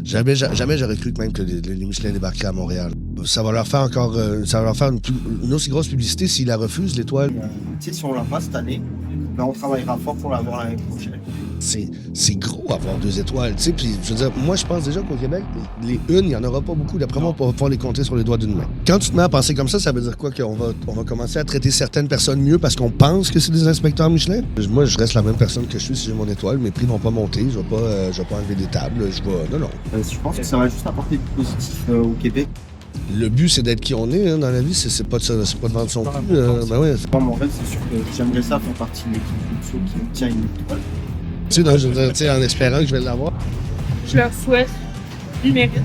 Jamais j'aurais cru que même que les Michelin débarqueraient à Montréal. Ça va leur faire encore, ça va leur faire une aussi grosse publicité s'ils la refusent, l'étoile. Tu sais, si on l'a pas cette année, ben on travaillera fort pour l'avoir l'année prochaine. C'est gros avoir 2 étoiles, tu sais. Puis je veux dire, moi je pense déjà qu'au Québec, les une, il n'y en aura pas beaucoup. D'après moi, on va pouvoir les compter sur les doigts d'une main. Quand tu te mets à penser comme ça veut dire quoi? Qu'on va commencer à traiter certaines personnes mieux parce qu'on pense que c'est des inspecteurs Michelin? Moi, je reste la même personne que je suis si j'ai mon étoile. Mes prix vont pas monter. Je vais pas enlever des tables. Non. Je pense que ça va juste apporter du positif au Québec. Le but, c'est d'être qui on est dans la vie. C'est pas de vendre son prix. Ben ouais. Moi, en fait, c'est sûr que j'aimerais ça faire partie de l'équipe qui obtient une étoile. Tu sais, je veux dire, en espérant que je vais l'avoir. Je leur souhaite. Ils méritent.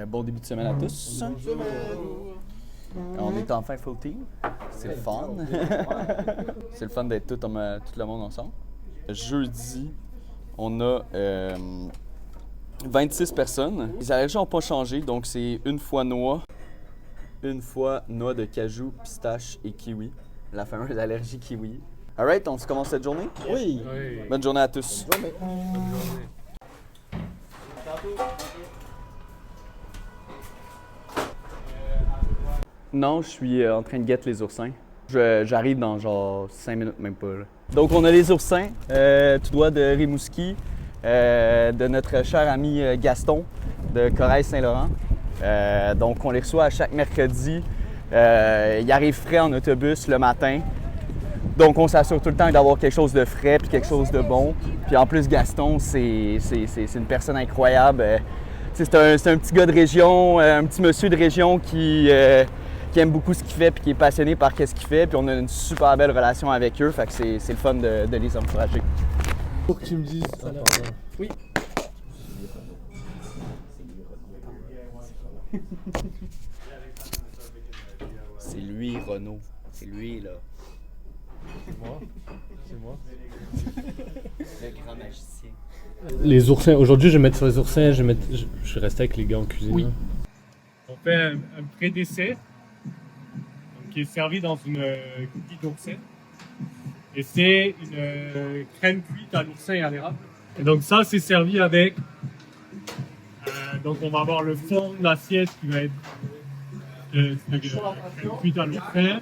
Bon début de semaine à tous. On est enfin full team. C'est le fun. C'est le fun d'être tout le monde ensemble. Jeudi, on a 26 personnes. Les allergies n'ont pas changé, donc c'est une fois noix de cajou, pistache et kiwi. La fameuse allergie kiwi. Alright, on se commence cette journée? Oui. Bonne journée à tous. Bonne journée. Non, je suis en train de guetter les oursins. J'arrive dans genre 5 minutes, même pas. Là. Donc, on a les oursins, tout droit de Rimouski, de notre cher ami Gaston de Corail-Saint-Laurent. Donc, on les reçoit à chaque mercredi. Ils arrivent frais en autobus le matin. Donc, on s'assure tout le temps d'avoir quelque chose de frais puis quelque chose de bon. Puis en plus, Gaston, c'est une personne incroyable. C'est un petit gars de région, un petit monsieur de région qui aime beaucoup ce qu'il fait puis qui est passionné par ce qu'il fait. Puis on a une super belle relation avec eux, fait que c'est le fun de les encourager. Pour que tu me dises. Oui. C'est lui, Renaud. C'est lui, là. C'est moi. Le grand magicien. Les oursins. Aujourd'hui, je vais mettre sur les oursins. Je vais rester avec les gars en cuisine. Oui. Là. On fait un pré-dessert qui est servi dans une cookie d'oursin. Et c'est une crème cuite à l'oursin et à l'érable. Et donc ça, c'est servi avec... donc on va avoir le fond de l'assiette qui va être crème cuite à l'oursin.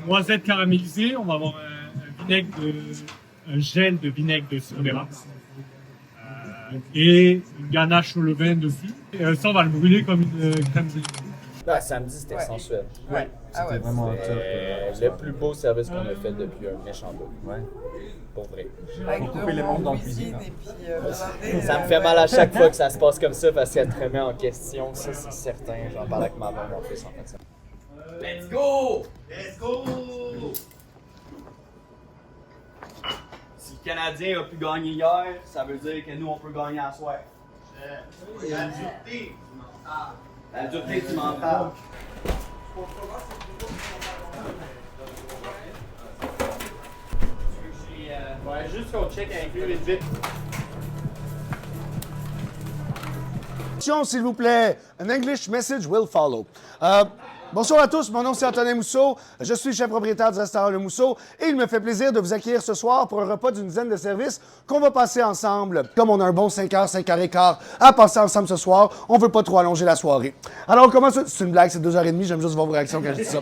Noisettes caramélisées, on va avoir un gel de vinaigre de cidre d'érable. Et une ganache au levain dessus. Et ça, on va le brûler comme une crème brûlée. Ah, samedi, c'était sensuel. Ouais. C'était vraiment top. Le plus beau service qu'on a fait depuis un méchant bout. Ouais. Pour vrai. Avec couper les membres dans la cuisine. Et puis, Ça me fait mal à chaque fois que ça se passe comme ça parce qu'elle te remet en question. Ça, c'est certain. J'en parle avec ma mère, mon fils, en fait. Let's go! Let's go! Si le Canadien a pu gagner hier, ça veut dire que nous, on peut gagner à soir. La dureté du mental. La dureté du mental. Ouais, juste qu'on check avec lui vite. S'il vous plaît, an English message will follow. Bonsoir à tous, mon nom c'est Antonin Mousseau, je suis chef propriétaire du restaurant Le Mousseau et il me fait plaisir de vous accueillir ce soir pour un repas d'une dizaine de services qu'on va passer ensemble. Comme on a un bon 5h, 5h15 à passer ensemble ce soir, on veut pas trop allonger la soirée. Alors on commence, c'est une blague, c'est 2h30, j'aime juste voir vos réactions quand je dis ça.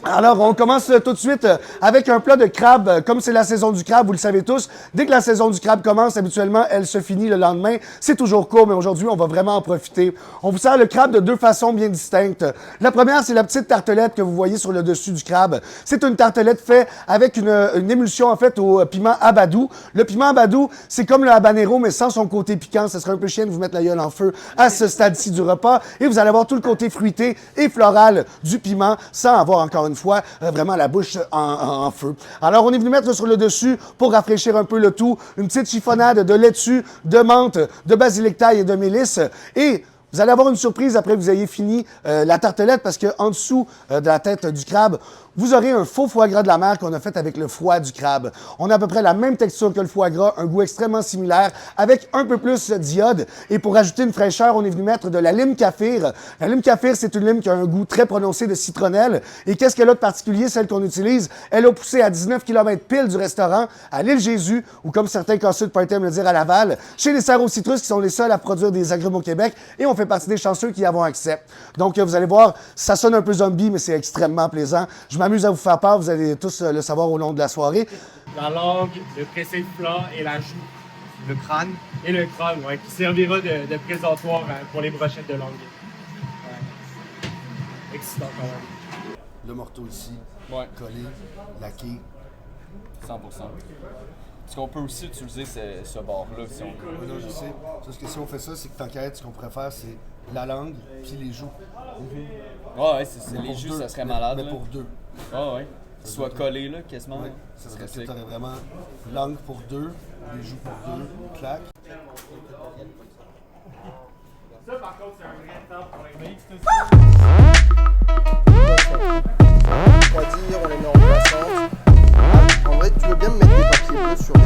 Alors, on commence tout de suite avec un plat de crabe. Comme c'est la saison du crabe, vous le savez tous, dès que la saison du crabe commence, habituellement, elle se finit le lendemain. C'est toujours court, mais aujourd'hui, on va vraiment en profiter. On vous sert le crabe de deux façons bien distinctes. La première, c'est la petite tartelette que vous voyez sur le dessus du crabe. C'est une tartelette faite avec une émulsion, en fait, au piment abadou. Le piment abadou, c'est comme le habanero, mais sans son côté piquant. Ce serait un peu chiant de vous mettre la gueule en feu à ce stade-ci du repas. Et vous allez avoir tout le côté fruité et floral du piment sans avoir encore encore une fois, vraiment la bouche en feu. Alors, on est venu mettre sur le dessus, pour rafraîchir un peu le tout, une petite chiffonnade de laitue, de menthe, de basilic thaï et de mélisse. Et vous allez avoir une surprise après que vous ayez fini la tartelette parce qu'en dessous de la tête du crabe, vous aurez un faux foie gras de la mer qu'on a fait avec le foie du crabe. On a à peu près la même texture que le foie gras, un goût extrêmement similaire, avec un peu plus d'iode. Et pour ajouter une fraîcheur, on est venu mettre de la lime kaffir. La lime kaffir, c'est une lime qui a un goût très prononcé de citronnelle. Et qu'est-ce qu'elle a de particulier, celle qu'on utilise? Elle a poussé à 19 km pile du restaurant, à l'île Jésus, ou comme certains casseux de party aiment le dire, à Laval, chez les Serres au Citrus, qui sont les seuls à produire des agrumes au Québec. Et on fait partie des chanceux qui y avons accès. Donc, vous allez voir, ça sonne un peu zombie, mais c'est extrêmement plaisant. Je m'amuse à vous faire part, vous allez tous le savoir au long de la soirée. La langue, le pressé de plat et la joue. Le crâne. Et le crâne, ouais, qui servira de présentoir pour les brochettes de langue. Ouais. Excitant quand même. Le morceau ici, Ouais. collé, laqué. 100%. Parce qu'on peut aussi utiliser ce bord-là si on veut. Oui, non, je sais. Parce que si on fait ça, c'est que tant qu'à être, ce qu'on pourrait faire, c'est la langue puis les joues. Ouais, c'est Mais les pour jus, deux, ça serait malade. Mais là. pour deux. Ah ouais. Qu'ils soient collés, là, quasiment. Oui, là. ça serait sick. que tu aurais vraiment langue pour deux, les joues pour deux, clac. Ça, par contre, c'est un vrai temps pour les mecs. Refroidir, on les met en glaçante. Ah, en vrai, tu veux bien me mettre des papiers bleus sur les...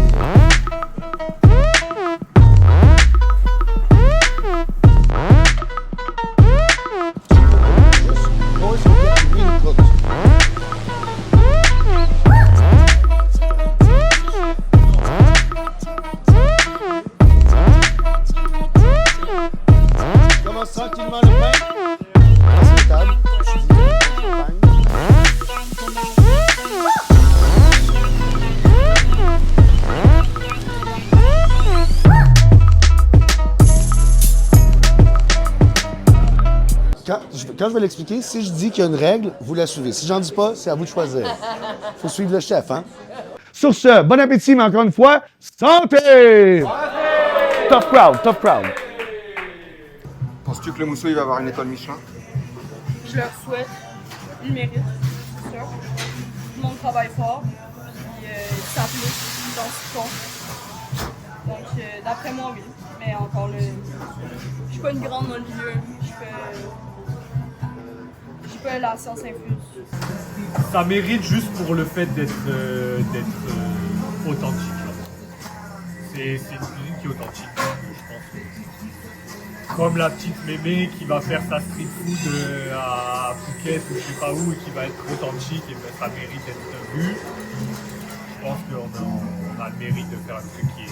Commence tranquillement le pain. C'est table. Quand je vais l'expliquer, si je dis qu'il y a une règle, vous la suivez. Si j'en dis pas, c'est à vous de choisir. Faut suivre le chef, hein? Sur ce, bon appétit, mais encore une fois, santé! Tough crowd, tough crowd. Penses-tu que le mousseau, il va avoir une étoile Michelin? Je leur souhaite. Ils le méritent, c'est sûr. Tout le monde travaille fort. Puis ils s'appliquent dans ce qu'ils font. Donc, d'après moi, oui. Mais encore, je suis pas une grande dans le milieu. Je fais la science infuse. Ça mérite juste pour le fait d'être authentique. C'est une cuisine qui est authentique, je pense. Comme la petite mémé qui va faire sa street food à Phuket ou je sais pas où et qui va être authentique et ben, ça mérite d'être vu. Je pense qu'on a le mérite de faire un truc qui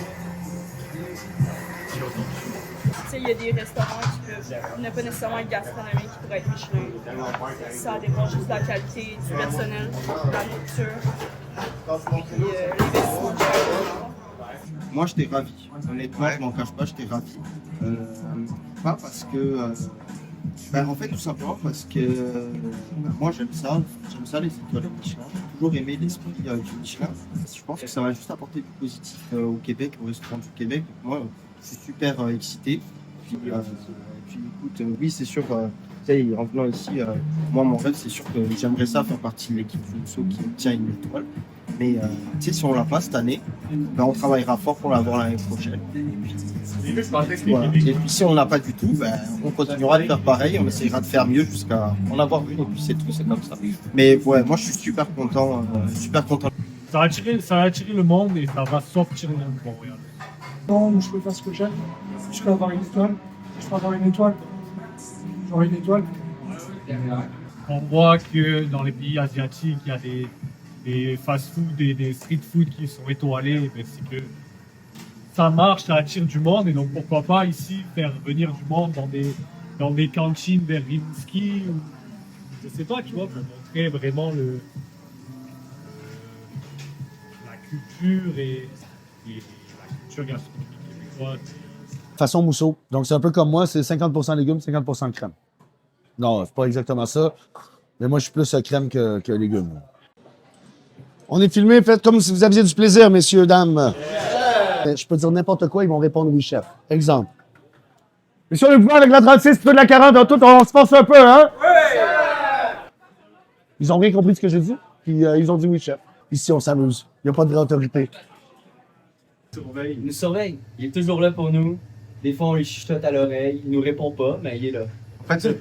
est authentique. Tu sais, il y a des restaurants qui peuvent ne pas nécessairement être gastronomiques, qui pourraient être Michelin. Ça dépend juste de la qualité du personnel, de la nourriture, puis l'investissement de chacun. Moi, j'étais ravi. Honnêtement, je m'en cache pas, j'étais ravi. Pas parce que... en fait, tout simplement parce que moi, j'aime ça les étoiles Michelin. J'ai toujours aimé l'esprit du Michelin. Je pense que ça va juste apporter du positif au Québec, au restaurant du Québec. Donc, moi, je suis super excité. Puis écoute, oui, c'est sûr, en venant ici, moi, mon rêve, c'est sûr que j'aimerais ça faire partie de l'équipe Fuso qui obtient une étoile. Mais si on l'a pas cette année, ben, on travaillera fort pour l'avoir l'année prochaine. Voilà. Et puis si on l'a pas du tout, ben, on continuera de faire pareil, on essaiera de faire mieux jusqu'à en avoir une et puis c'est tout, c'est comme ça. Mais ouais, moi je suis super content, Ça va attirer le monde et ça va sortir le monde pour Montréal. Non, je peux faire ce que j'aime. Je peux avoir une étoile. Je peux avoir une étoile. J'aurai une étoile. On voit que dans les pays asiatiques, il y a des fast-food et des street-food qui sont étoilés, mais c'est que ça marche, ça attire du monde, et donc pourquoi pas ici faire venir du monde dans des cantines vers Rimouski, ou je sais pas, tu vois, pour montrer vraiment la culture et la culture gastronomique québécoise. Façon mousseau. Donc, c'est un peu comme moi, c'est 50% légumes, 50% crème. Non, c'est pas exactement ça. Mais moi, je suis plus crème que légumes. On est filmé, faites comme si vous aviez du plaisir, messieurs, dames. Je peux dire n'importe quoi, ils vont répondre oui, chef. Exemple. Messieurs, on est pouvoir avec la 36, tu fais de la 40, tout, on se force un peu, hein? Oui! Ils ont bien compris ce que j'ai dit, puis ils ont dit oui, chef. Ici, on s'amuse. Il n'y a pas de vraie autorité. Il nous surveille. Il est toujours là pour nous. Des fois, on lui chuchote à l'oreille. Il nous répond pas, mais il est là. En fait, c'est-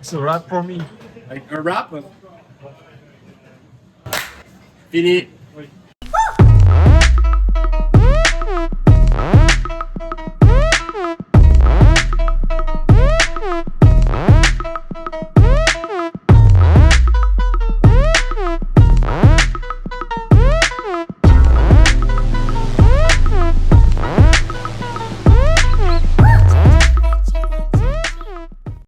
It's a wrap for me. Like a wrap? Fini.